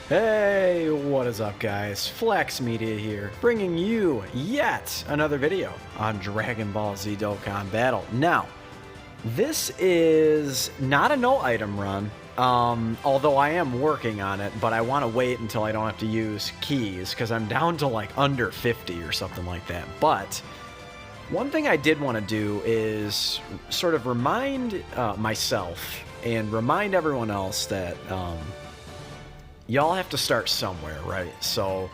Hey, what is up guys? Flex Media here, bringing you yet another video on Dragon Ball Z Dokkan Battle. Now, this is not a no item run, although I am working on it, but I want to wait until I don't have to use keys, because I'm down to like under 50 or something like that. But one thing I did want to do is sort of remind myself and remind everyone else that y'all have to start somewhere, right? So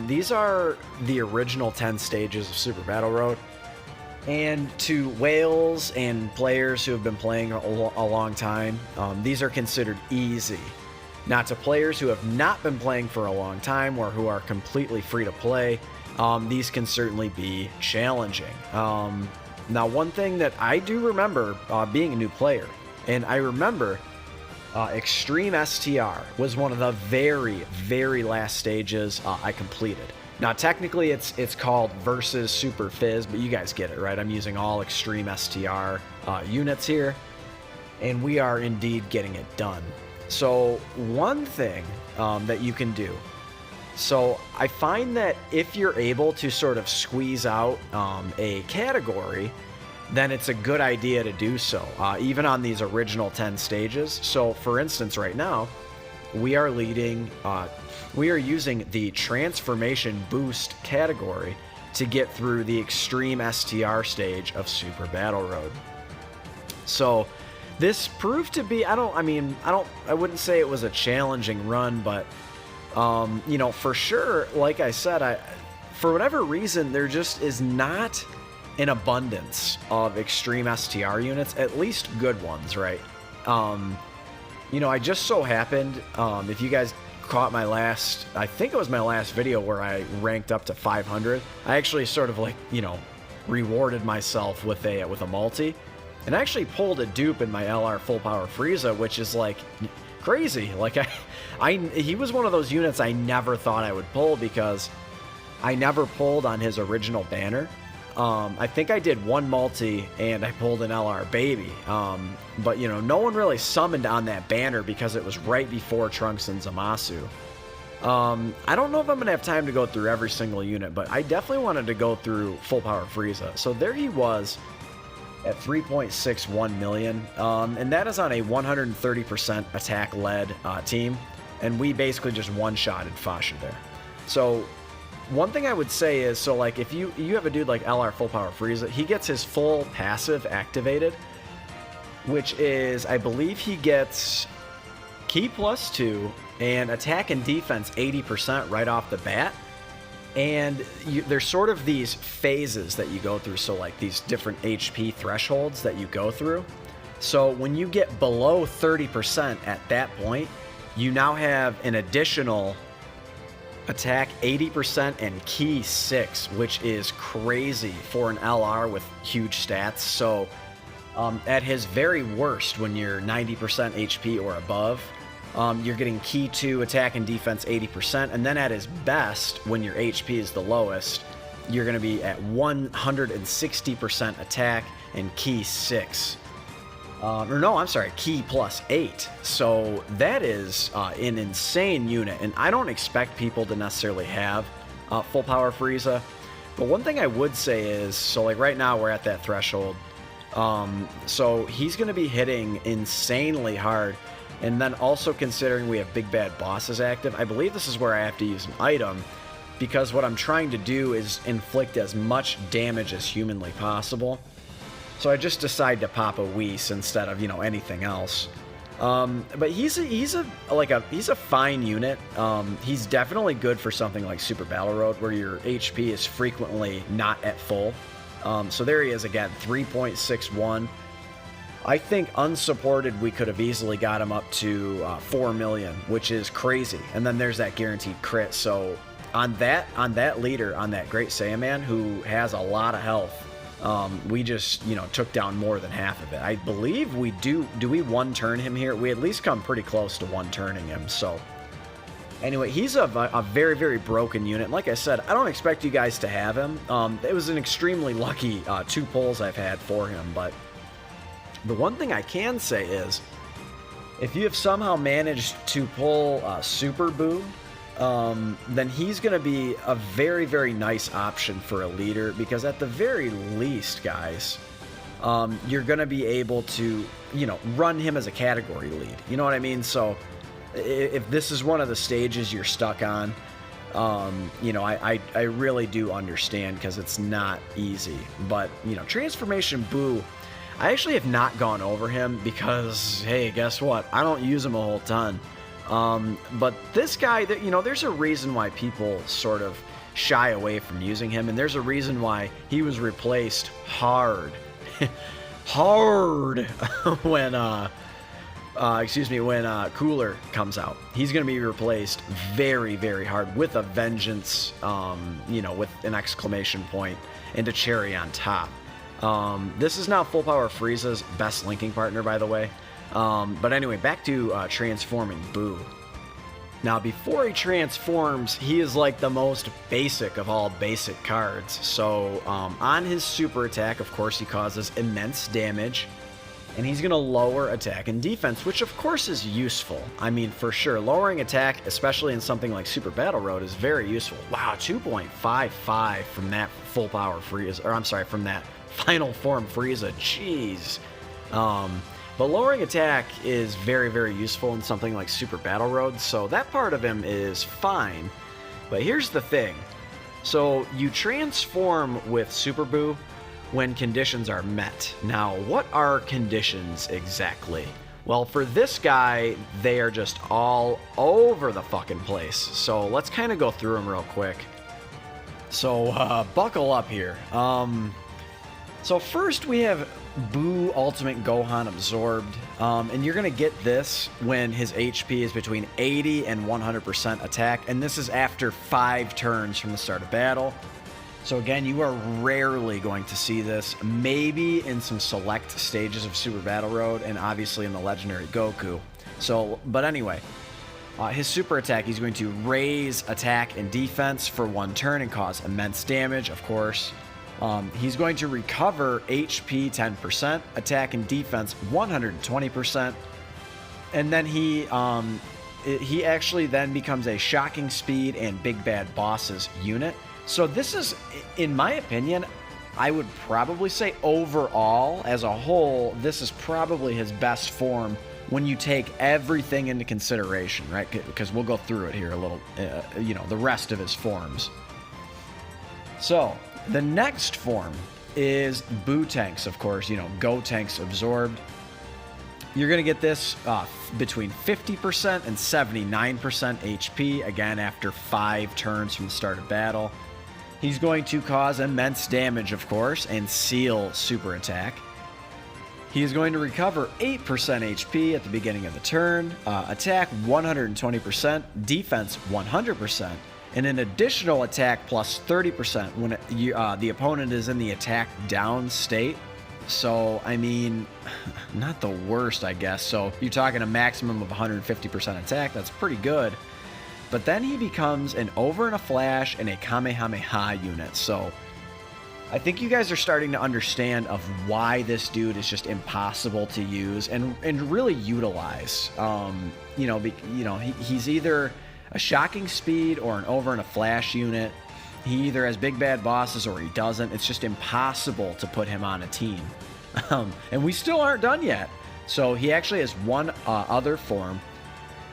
these are the original 10 stages of Super Battle Road. And to whales and players who have been playing a long time, these are considered easy. Now to players who have not been playing for a long time or who are completely free to play, these can certainly be challenging. Now one thing that I do remember being a new player, and I remember Extreme STR was one of the very last stages I completed. Now technically it's called Versus Super Fizz, but you guys get it, right? I'm using all Extreme STR units here, and we are indeed getting it done. So one thing that you can do, so I find that if you're able to sort of squeeze out a category, then it's a good idea to do so, even on these original 10 stages. So for instance, right now, we are leading, we are using the Transformation Boost category to get through the Extreme STR stage of Super Battle Road. So this proved to be, I wouldn't say it was a challenging run, but, you know, for sure, like I said, for whatever reason, there just is not an abundance of Extreme STR units, at least good ones, right? You know, I just so happened, if you guys caught my last, I think it was my last video where I ranked up to 500, I actually sort of like, you know, rewarded myself with a multi, and I actually pulled a dupe in my LR Full Power Frieza, which is like crazy. Like he was one of those units I never thought I would pull because I never pulled on his original banner. I think I did one multi and I pulled an LR baby, but you know, no one really summoned on that banner because it was right before Trunks and Zamasu. I don't know if I'm gonna have time to go through every single unit, but I definitely wanted to go through Full Power Frieza. So there he was at 3.61 million, and that is on a 130% attack led team, and we basically just one-shotted Fasha there. So one thing I would say is, so like if you have a dude like LR Full Power Frieza, he gets his full passive activated, which is, I believe he gets Ki +2 and attack and defense 80% right off the bat. And there's sort of these phases that you go through, so like these different HP thresholds that you go through. So when you get below 30% at that point, you now have an additional attack 80% and Ki 6, which is crazy for an LR with huge stats. So at his very worst, when you're 90% HP or above, you're getting Ki 2, attack and defense 80%, and then at his best, when your HP is the lowest, you're going to be at 160% attack and Ki 6. Or no, I'm sorry, Ki +8. So that is an insane unit, and I don't expect people to necessarily have Full Power Frieza. But one thing I would say is, so like right now we're at that threshold, so he's going to be hitting insanely hard. And then also considering we have Big Bad Bosses active, I believe this is where I have to use an item, because what I'm trying to do is inflict as much damage as humanly possible. So I just decide to pop a Whis instead of, you know, anything else. But he's a fine unit. He's definitely good for something like Super Battle Road, where your HP is frequently not at full. So there he is again, 3.61. I think unsupported, we could have easily got him up to 4 million, which is crazy. And then there's that guaranteed crit. So on that leader, on that Great Saiyaman, who has a lot of health, we just, you know, took down more than half of it. I believe we do we one-turn him here? We at least come pretty close to one-turning him. So anyway, he's a very broken unit. Like I said, I don't expect you guys to have him. It was an extremely lucky 2 pulls I've had for him, but the one thing I can say is If you have somehow managed to pull Super Boo, then he's going to be a very, very nice option for a leader, because at the very least, guys, you're going to be able to, you know, run him as a category lead. You know what I mean? So if this is one of the stages you're stuck on, you know, I really do understand, because it's not easy. But, you know, Transformation Boo, I actually have not gone over him because, hey, guess what? I don't use him a whole ton. But this guy, you know, there's a reason why people sort of shy away from using him, and there's a reason why he was replaced hard, hard when, when Cooler comes out. He's going to be replaced very, very hard with a vengeance, you know, with an exclamation point and a cherry on top. This is now Full Power Frieza's best linking partner, by the way. But anyway, back to transforming Boo. Now, before he transforms, he is like the most basic of all basic cards. So on his super attack, of course, he causes immense damage, and he's going to lower attack and defense, which of course is useful. I mean, for sure, lowering attack, especially in something like Super Battle Road, is very useful. Wow, 2.55 from that Full Power Frieza, or I'm sorry, from that Final Form Frieza. Jeez. But lowering attack is very, very useful in something like Super Battle Road, so that part of him is fine. But here's the thing. So you transform with Super Boo when conditions are met. Now, what are conditions exactly? Well, for this guy, they are just all over the fucking place. So let's kind of go through them real quick. So buckle up here. So first we have Boo Ultimate Gohan Absorbed, and you're going to get this when his HP is between 80 and 100% attack, and this is after 5 turns from the start of battle. So again, you are rarely going to see this, maybe in some select stages of Super Battle Road, and obviously in the Legendary Goku. So, but anyway, his super attack, he's going to raise attack and defense for 1 turn and cause immense damage, of course. He's going to recover HP 10%, attack and defense 120%, and then he actually then becomes a shocking speed and big bad bosses unit. So this is, in my opinion, I would probably say overall, as a whole, this is probably his best form when you take everything into consideration, right? Because we'll go through it here a little, you know, the rest of his forms. So the next form is Boo Tanks, of course, you know, Go Tanks Absorbed. You're going to get this between 50% and 79% HP, again, after 5 turns from the start of battle. He's going to cause immense damage, of course, and seal super attack. He is going to recover 8% HP at the beginning of the turn, attack 120%, defense 100%, and an additional attack plus 30% when the opponent is in the attack down state. So, I mean, not the worst, I guess. So, you're talking a maximum of 150% attack. That's pretty good. But then he becomes an Over and a Flash and a Kamehameha unit. So, I think you guys are starting to understand of why this dude is just impossible to use and really utilize. He's either a shocking speed or an Over and a Flash unit. He either has big bad bosses or he doesn't. It's just impossible to put him on a team. And we still aren't done yet. So he actually has one other form.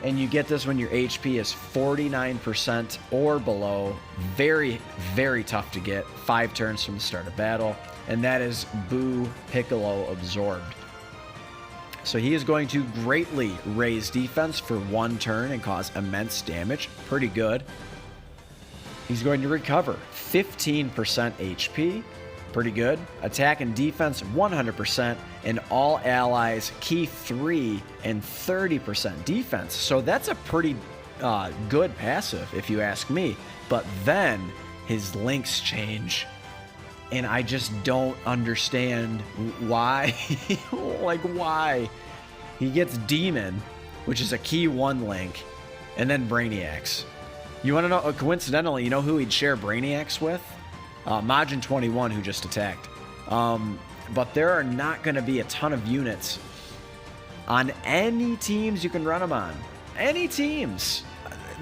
And you get this when your HP is 49% or below. Very, very tough to get. 5 turns from the start of battle. And that is Boo Piccolo Absorbed. So he is going to greatly raise defense for 1 turn and cause immense damage. Pretty good. He's going to recover 15% HP. Pretty good. Attack and defense 100%. And all allies key 3 and 30% defense. So that's a pretty good passive, if you ask me. But then his links change. And I just don't understand why. Like, why? He gets Demon, which is a key 1 link, and then Brainiacs. You want to know, coincidentally, you know who he'd share Brainiacs with? Majin 21, who just attacked. But there are not going to be a ton of units on any teams you can run him on. Any teams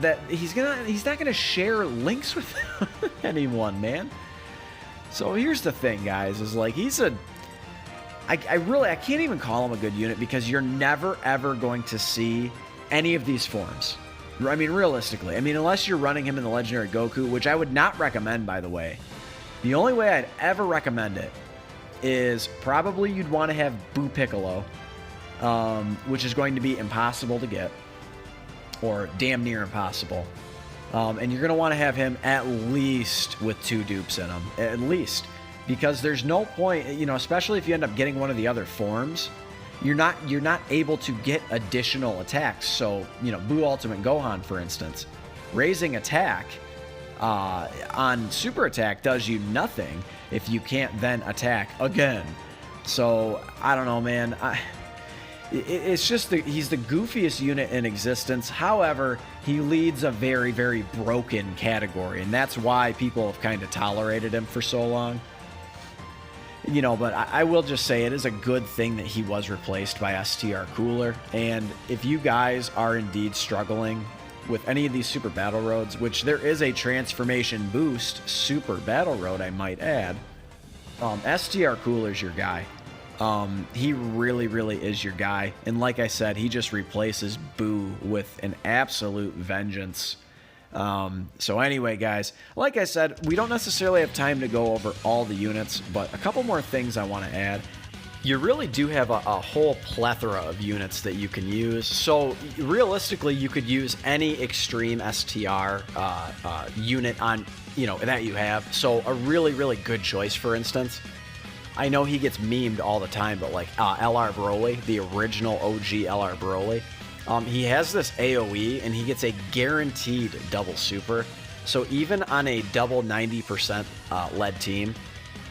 that he's not gonna share links with anyone, man. So here's the thing, guys, is like I can't even call him a good unit because you're never ever going to see any of these forms. I mean, realistically, I mean, unless you're running him in the Legendary Goku, which I would not recommend, by the way. The only way I'd ever recommend it is probably you'd want to have Boo Piccolo, which is going to be impossible to get, or damn near impossible. And you're going to want to have him at least with 2 dupes in him, at least. Because there's no point, you know, especially if you end up getting one of the other forms, you're not able to get additional attacks. So, you know, Boo Ultimate Gohan, for instance, raising attack on super attack does you nothing if you can't then attack again. So I don't know, man. It's just he's the goofiest unit in existence. However, he leads a very, very broken category, and that's why people have kind of tolerated him for so long. You know, but I will just say it is a good thing that he was replaced by STR Cooler. And if you guys are indeed struggling with any of these Super Battle Roads, which there is a Transformation Boost Super Battle Road, I might add, STR Cooler's your guy. He really, really is your guy. And like I said, he just replaces Boo with an absolute vengeance. So anyway, guys, like I said, we don't necessarily have time to go over all the units, but a couple more things I want to add. You really do have a whole plethora of units that you can use. So realistically, you could use any extreme STR unit on, you know, that you have. So a really, really good choice, for instance, I know he gets memed all the time, but like LR Broly, the original OG LR Broly, he has this AoE, and he gets a guaranteed double super. So even on a double 90% lead team,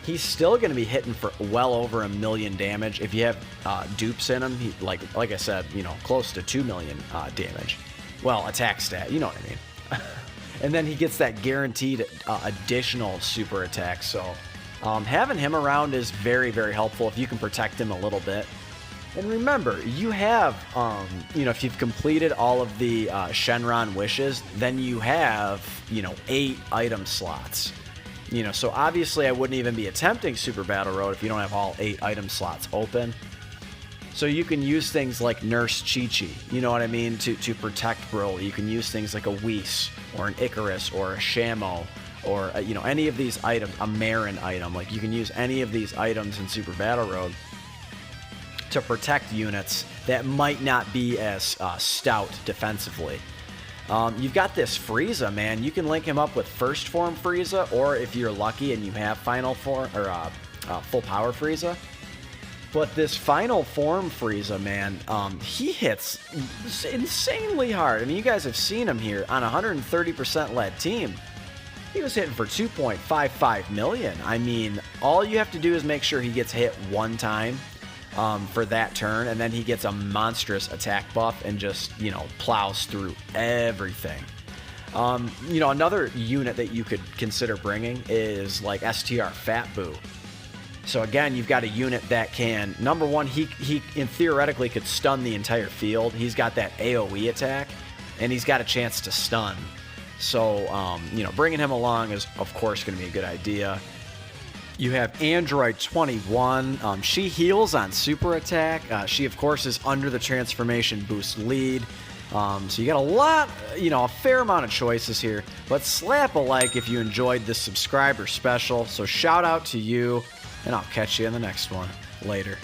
he's still going to be hitting for well over 1 million damage. If you have dupes in him, he, like I said, you know, close to 2 million damage. Well, attack stat, you know what I mean. And then he gets that guaranteed additional super attack. So having him around is very, very helpful if you can protect him a little bit. And remember, you have, you know, if you've completed all of the Shenron wishes, then you have, you know, 8 item slots. You know, so obviously I wouldn't even be attempting Super Battle Road if you don't have all 8 item slots open. So you can use things like Nurse Chi-Chi, you know what I mean, to protect Broly. You can use things like a Whis, or an Icarus, or a Shamo, or, you know, any of these items, a Marin item. Like, you can use any of these items in Super Battle Road to protect units that might not be as stout defensively. You've got this Frieza, man. You can link him up with first form Frieza, or if you're lucky and you have final form or full power Frieza. But this final form Frieza, man, he hits insanely hard. I mean, you guys have seen him here on a 130% lead team. He was hitting for 2.55 million. I mean, all you have to do is make sure he gets hit one time for that turn, and then he gets a monstrous attack buff and just, you know, plows through everything. You know, another unit that you could consider bringing is like STR Fat Boo. So again, you've got a unit that can, number one, he theoretically could stun the entire field. He's got that AoE attack, and he's got a chance to stun. So, you know, bringing him along is, of course, going to be a good idea. You have Android 21. She heals on super attack. She, of course, is under the transformation boost lead. So you got a lot, you know, a fair amount of choices here. But slap a like if you enjoyed this subscriber special. So shout out to you, and I'll catch you in the next one. Later.